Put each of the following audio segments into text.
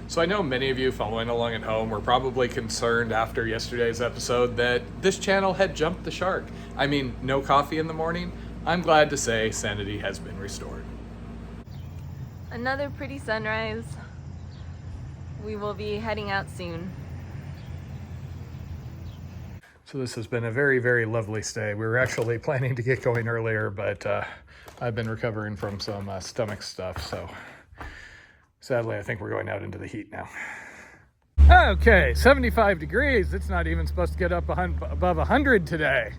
So I know many of you following along at home were probably concerned after yesterday's episode that this channel had jumped the shark. I mean, no coffee in the morning? I'm glad to say sanity has been restored. Another pretty sunrise. We will be heading out soon. So this has been a very, very lovely stay. We were actually planning to get going earlier, but I've been recovering from some stomach stuff, so sadly I think we're going out into the heat now. Okay, 75 degrees. It's not even supposed to get up above 100 today.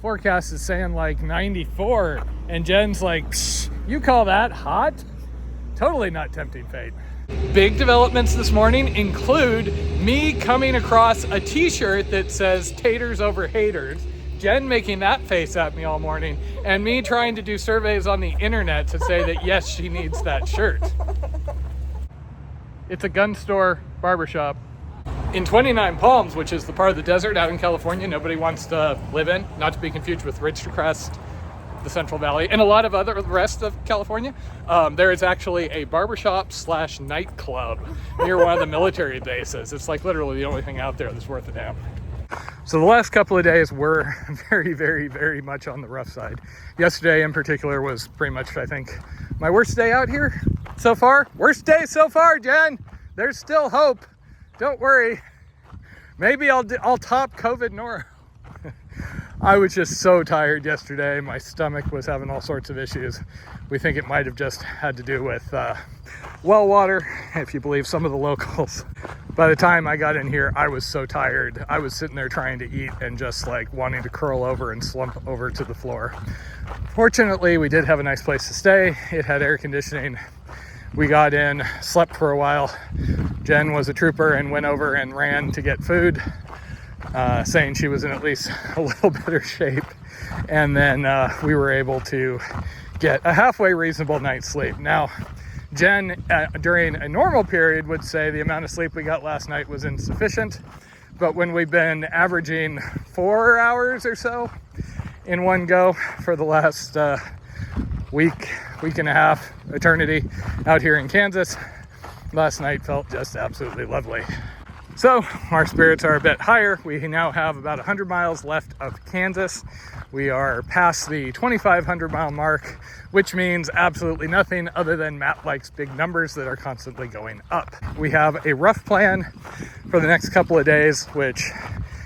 Forecast is saying like 94, and Jen's like, psh, you call that hot? Totally not tempting fate. Big developments this morning include me coming across a t-shirt that says taters over haters, Jen making that face at me all morning, and me trying to do surveys on the internet to say that yes, she needs that shirt. It's a gun store barbershop in 29 Palms, which is the part of the desert out in California nobody wants to live in, not to be confused with Ridgecrest, the Central Valley, and a lot of the rest of California. There is actually a barbershop / nightclub near one of the military bases. It's like literally the only thing out there that's worth a damn. So the last couple of days were very, very, very much on the rough side. Yesterday in particular was pretty much, I think, my worst day out here so far. Worst day so far, Jen. There's still hope. Don't worry. Maybe I'll top COVID Nora. I was just so tired yesterday. My stomach was having all sorts of issues. We think it might have just had to do with well water, if you believe some of the locals. By the time I got in here, I was so tired. I was sitting there trying to eat and just like wanting to curl over and slump over to the floor. Fortunately, we did have a nice place to stay. It had air conditioning. We got in, slept for a while. Jen was a trooper and went over and ran to get food, saying she was in at least a little better shape. And then we were able to get a halfway reasonable night's sleep. Now, Jen, during a normal period, would say the amount of sleep we got last night was insufficient. But when we've been averaging 4 hours or so in one go for the last week and a half, eternity out here in Kansas, last night felt just absolutely lovely. So our spirits are a bit higher. We now have about 100 miles left of Kansas. We are past the 2,500 mile mark, which means absolutely nothing other than Matt likes big numbers that are constantly going up. We have a rough plan for the next couple of days, which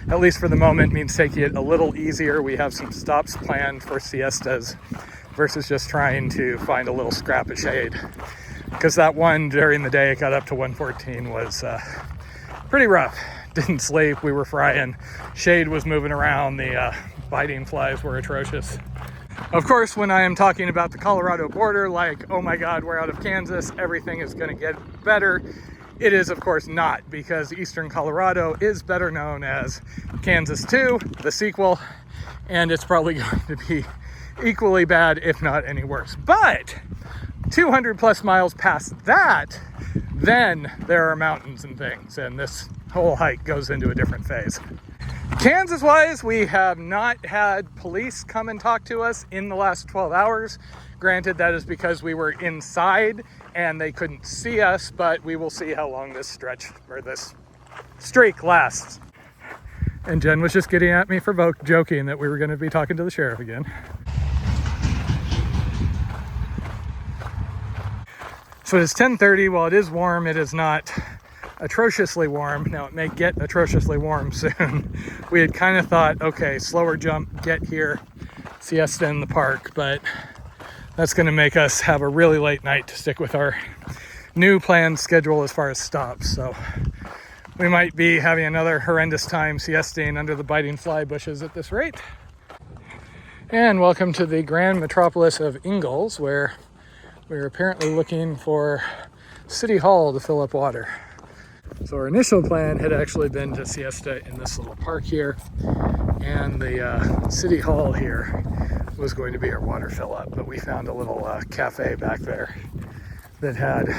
at least for the moment means taking it a little easier. We have some stops planned for siestas versus just trying to find a little scrap of shade. Because that one during the day, it got up to 114, was pretty rough. Didn't sleep, we were frying. Shade was moving around, the biting flies were atrocious. Of course, when I am talking about the Colorado border, like, oh my God, we're out of Kansas, everything is gonna get better. It is, of course, not, because Eastern Colorado is better known as Kansas 2, the sequel, and it's probably going to be equally bad, if not any worse. But 200 plus miles past that, then there are mountains and things, and this whole hike goes into a different phase. Kansas-wise, we have not had police come and talk to us in the last 12 hours. Granted, that is because we were inside and they couldn't see us, but we will see how long this stretch or this streak lasts. And Jen was just getting at me for joking that we were going to be talking to the sheriff again. So it is 10:30. While it is warm, it is not atrociously warm. Now it may get atrociously warm soon. We had kind of thought, okay, slower jump, get here, siesta in the park, but that's going to make us have a really late night to stick with our new planned schedule as far as stops. So we might be having another horrendous time siesting under the biting fly bushes at this rate. And welcome to the grand metropolis of Ingalls, where we're apparently looking for City Hall to fill up water. So our initial plan had actually been to siesta in this little park here, and the City Hall here was going to be our water fill up, but we found a little cafe back there that had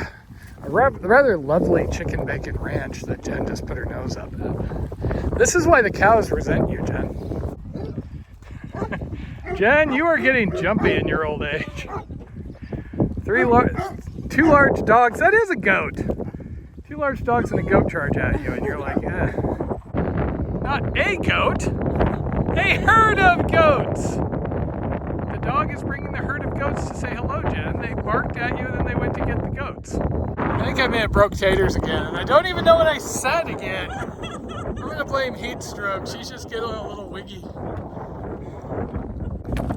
a rather lovely chicken bacon ranch that Jen just put her nose up at. This is why the cows resent you, Jen. Jen, you are getting jumpy in your old age. Two large dogs. That is a goat. She 2 large dogs and a goat charge at you, and you're like, eh. Not a goat, a herd of goats. The dog is bringing the herd of goats to say hello, Jen. They barked at you, and then they went to get the goats. I think I may have broke Taters again, and I don't even know what I said again. I'm gonna blame heat stroke. She's just getting a little wiggy.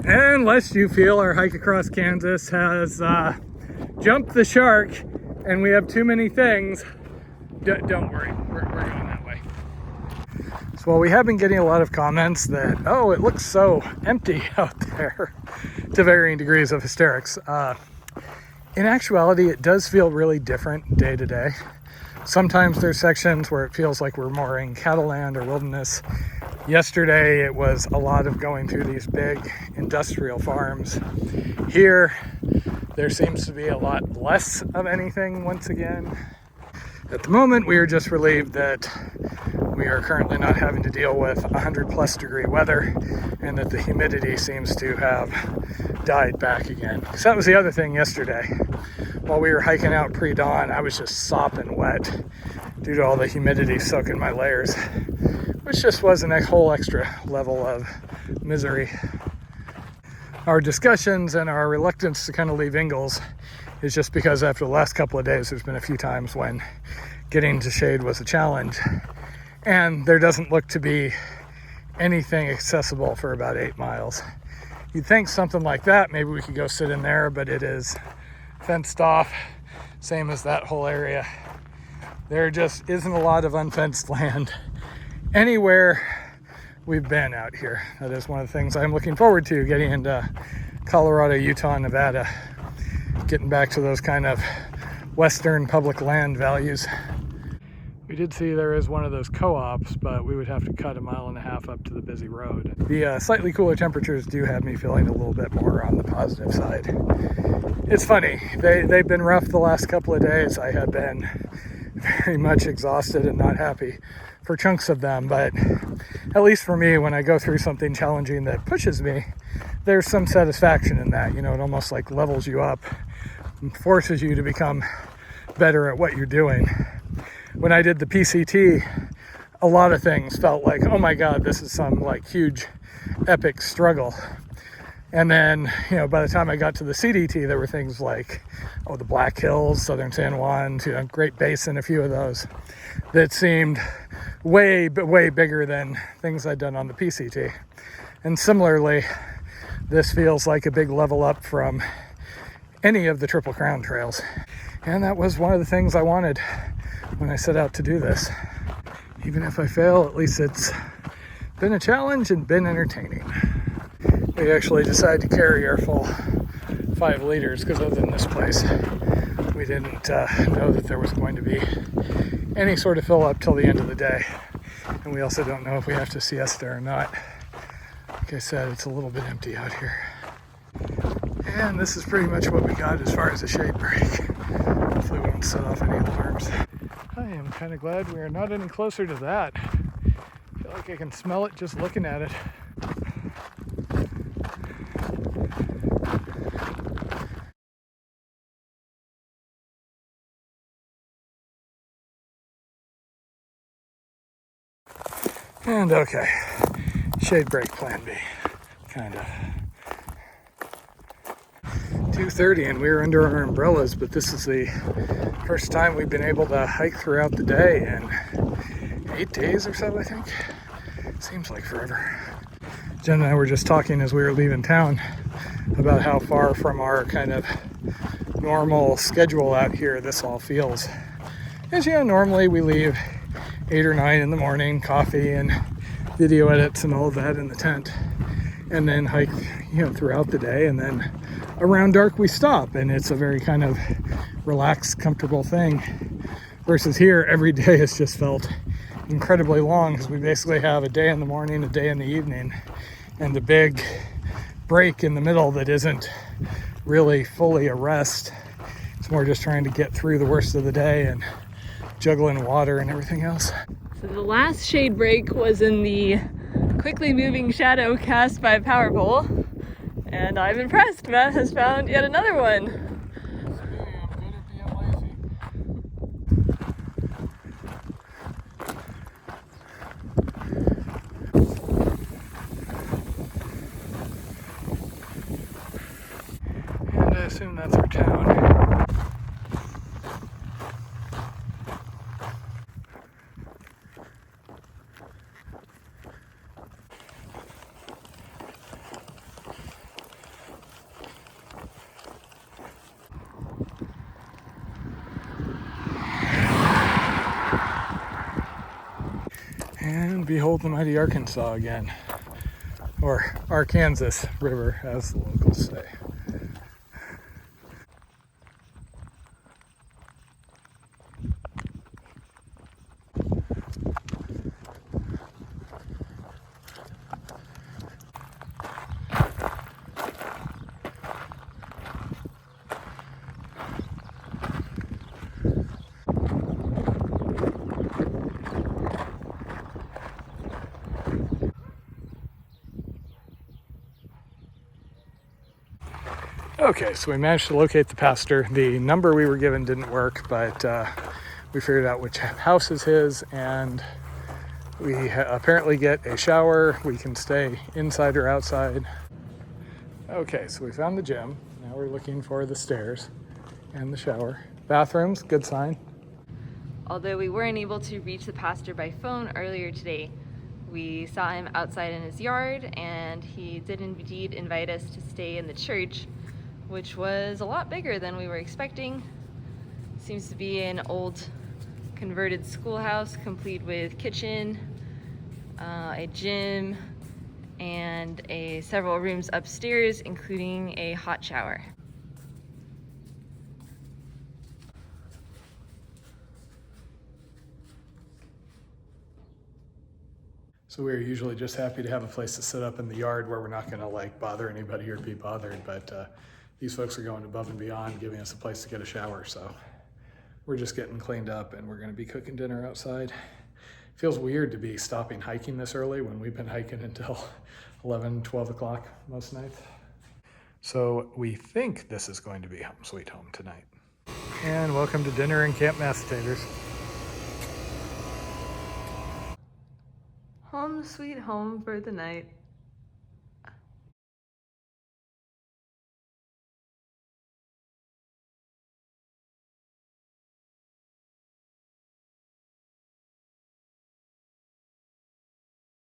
Unless you feel our hike across Kansas has jumped the shark and we have too many things, don't worry, we're going that way. So while we have been getting a lot of comments that, oh, it looks so empty out there, to varying degrees of hysterics, in actuality, it does feel really different day to day. Sometimes there's sections where it feels like we're more in cattle land or wilderness. Yesterday, it was a lot of going through these big industrial farms. Here, there seems to be a lot less of anything once again. At the moment, we are just relieved that we are currently not having to deal with 100+ degree weather and that the humidity seems to have died back again. Because that was the other thing yesterday. While we were hiking out pre-dawn, I was just sopping wet due to all the humidity soaking my layers, which just wasn't a whole extra level of misery. Our discussions and our reluctance to kind of leave Ingalls is just because after the last couple of days, there's been a few times when getting to shade was a challenge. And there doesn't look to be anything accessible for about 8 miles. You'd think something like that, maybe we could go sit in there, but it is fenced off, same as that whole area. There just isn't a lot of unfenced land anywhere we've been out here. That is one of the things I'm looking forward to, getting into Colorado, Utah, Nevada, getting back to those kind of Western public land values. We did see there is one of those co-ops, but we would have to cut 1.5 miles up to the busy road. The slightly cooler temperatures do have me feeling a little bit more on the positive side. It's funny, they've been rough the last couple of days. I have been very much exhausted and not happy for chunks of them, but at least for me, when I go through something challenging that pushes me, there's some satisfaction in that. You know, it almost like levels you up and forces you to become better at what you're doing. When I did the PCT, a lot of things felt like, oh my God, this is some like huge epic struggle. And then, you know, by the time I got to the CDT, there were things like, oh, the Black Hills, Southern San Juan, you know, Great Basin, a few of those that seemed way bigger than things I'd done on the PCT. And similarly, this feels like a big level up from any of the Triple Crown trails. And that was one of the things I wanted when I set out to do this. Even if I fail, at least it's been a challenge and been entertaining. We actually decided to carry our full 5 liters because other than this place, we didn't know that there was going to be any sort of fill up till the end of the day. And we also don't know if we have to siesta or not. Like I said, it's a little bit empty out here. And this is pretty much what we got as far as a shade break. Hopefully we won't set off any alarms. I am kind of glad we are not any closer to that. I feel like I can smell it just looking at it. And okay, shade break plan B, kind of. 2:30 and we were under our umbrellas, but this is the first time we've been able to hike throughout the day in 8 days or so, I think. Seems like forever. Jen and I were just talking as we were leaving town about how far from our kind of normal schedule out here this all feels. As you know, normally we leave 8 or 9 in the morning, coffee and video edits and all of that in the tent, and then hike, you know, throughout the day, and then around dark we stop, and it's a very kind of relaxed, comfortable thing. Versus here, every day has just felt incredibly long because we basically have a day in the morning, a day in the evening, and a big break in the middle that isn't really fully a rest. It's more just trying to get through the worst of the day and juggling water and everything else. So the last shade break was in the quickly moving shadow cast by a power pole, and I'm impressed. Matt has found yet another one. assume that's our town. And behold the mighty Arkansas again, or Arkansas River, as the locals say. Okay, so we managed to locate the pastor. The number we were given didn't work, but we figured out which house is his, and we apparently get a shower. We can stay inside or outside. Okay, so we found the gym. Now we're looking for the stairs and the shower. Bathrooms, good sign. Although we weren't able to reach the pastor by phone earlier today, we saw him outside in his yard, and he did indeed invite us to stay in the church, which was a lot bigger than we were expecting. Seems to be an old converted schoolhouse, complete with kitchen, a gym, and several rooms upstairs, including a hot shower. So we're usually just happy to have a place to sit up in the yard where we're not gonna like bother anybody or be bothered, but these folks are going above and beyond, giving us a place to get a shower, so we're just getting cleaned up and we're gonna be cooking dinner outside. Feels weird to be stopping hiking this early when we've been hiking until 11, 12 o'clock most nights. So we think this is going to be home sweet home tonight. And welcome to dinner in Camp Massatators. Home sweet home for the night.